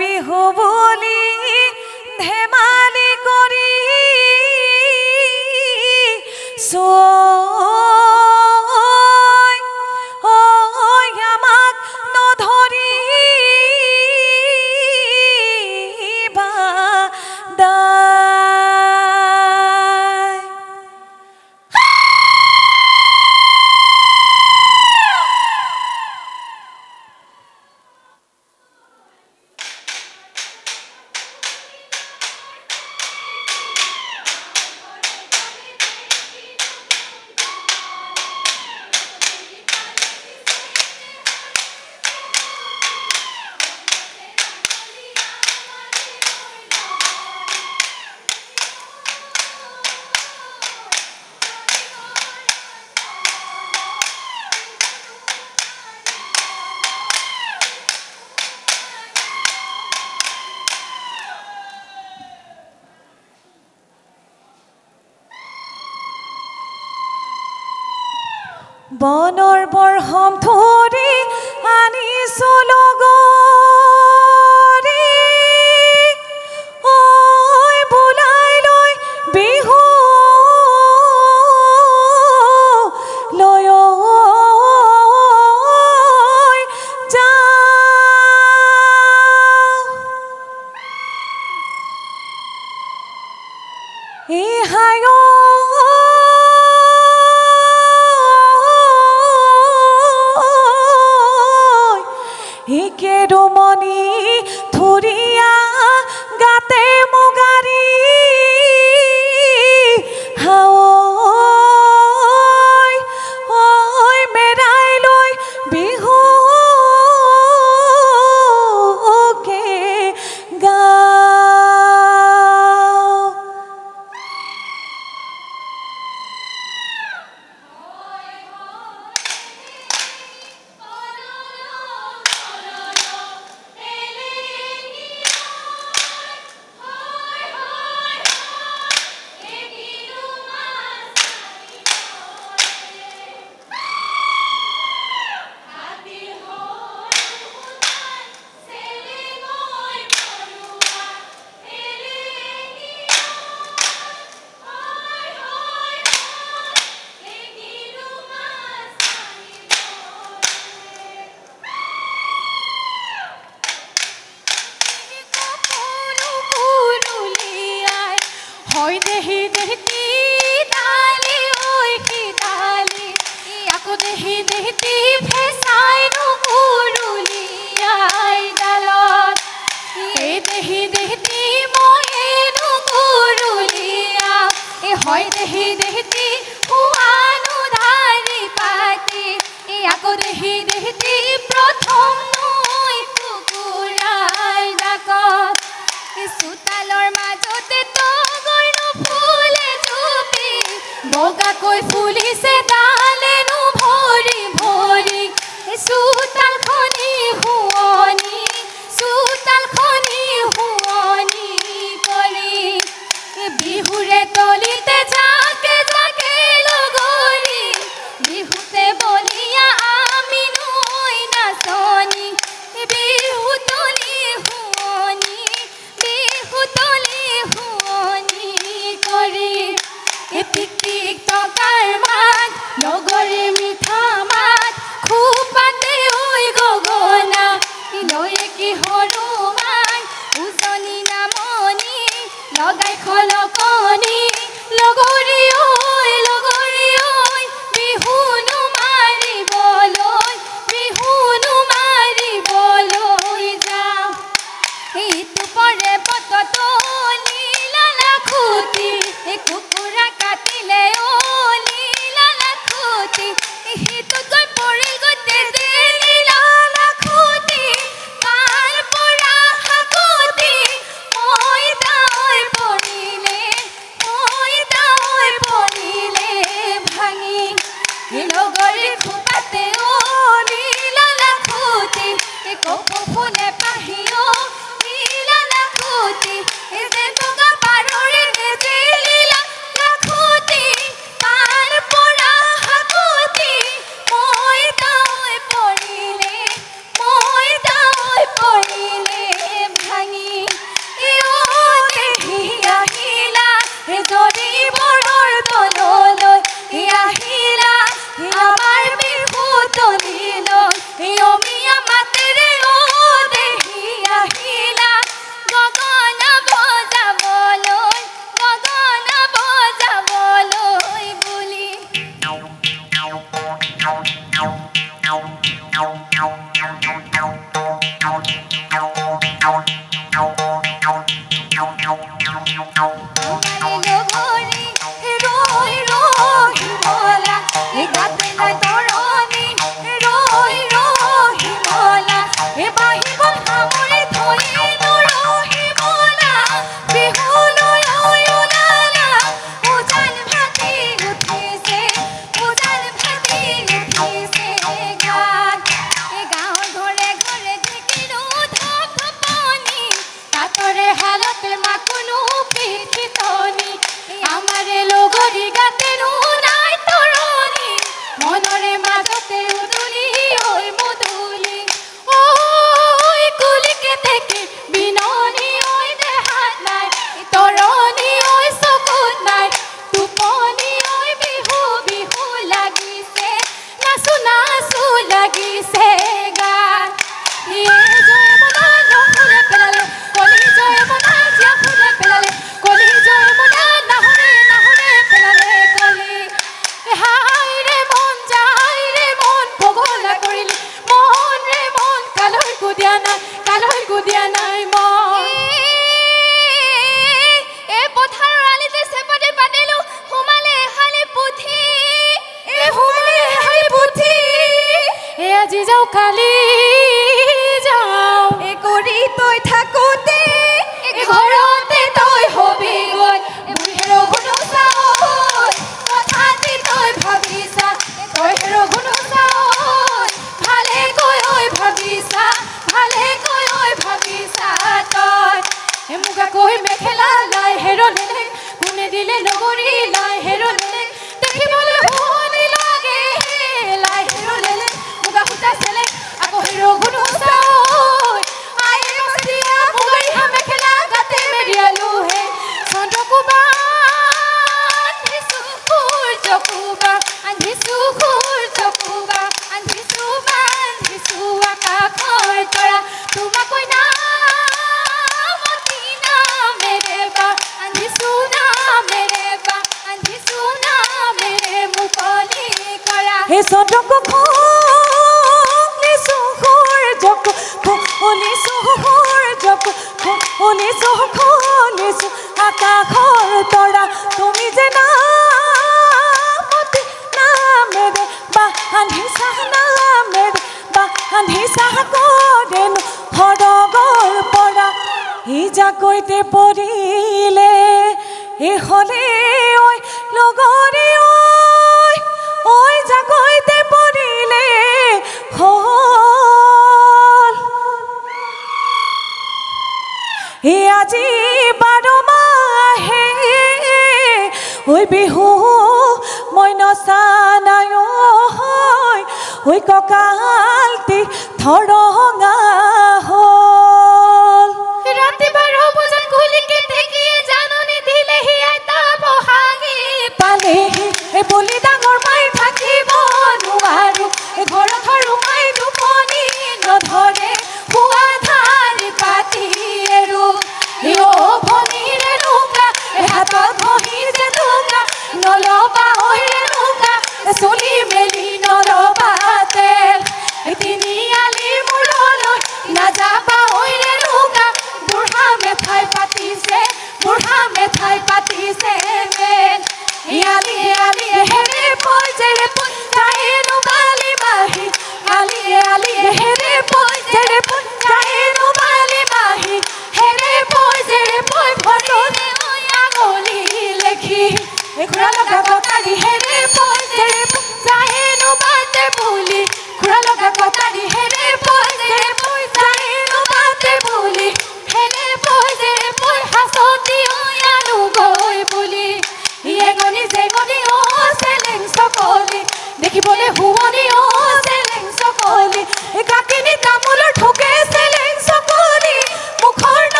বিহু বুলি ধেমালি কৰি আমাক নধৰিবা দাই। বনৰ বৰহম ধৰি আনিছো লগৰী ঐ বোলাই লৈ বিহু লৈ যাওঁ। এই হায় কেৰুমণি ধুৰীয়া গাতে মুগাৰী মেৰাই লৈ বিহুকে গাওঁ। দেহি দেহতি ডালি ঐ কি ডালি আকৌ দেহি দেহতি ফেচাই নুগুৰুলিয়াই ডালত এই দেহি দেহতি মই নুগুৰুলিয়া হয় দেহি দেহতি হুৱানো ধাৰি পাতি আকৌ দেহি দেহতি প্ৰথম নৈ কুকুৰাই ডাকত চোতালৰ মাজতে ফুলে চুপি বগাকৈ ফুলিছে ডালেনো ভৰি ভৰি চোতালখনি শুৱনি কৰি বিহুৰে তলিতে জাকে জাকে লগৰী বিহুতে বলিয়া আমি নৈ নাচনি বিহু তলি শুৱনি কৰি টিক টিক টকাৰ মাত লগৰী মিঠা মাত খোপাতে ঐ গগনা লৈ কি সৰু মান উজনি নামনি লগাই খলকনি লগৰী ঐ বিহুনো মাৰিবলৈ যাওঁ। ইটো পৰে পততো খুটি কুকুৰা কাটিলে লীলা খুটি সিটোত গৈ পৰিল গোটে লীলা খুটি তাৰ পৰা হাকুটি মই তাই পৰিলে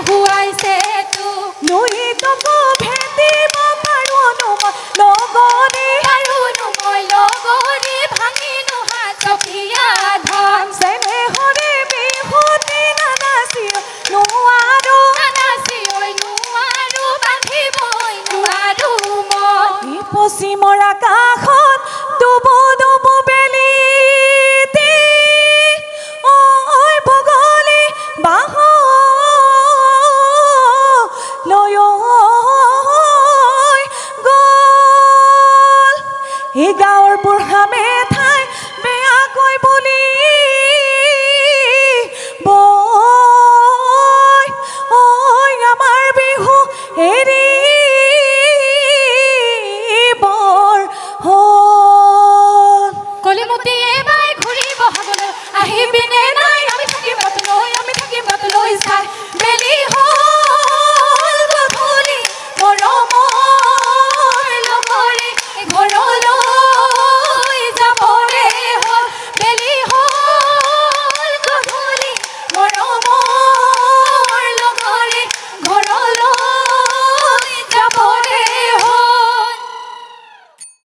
हुआ এই গাঁৱৰ বুঢ়া মে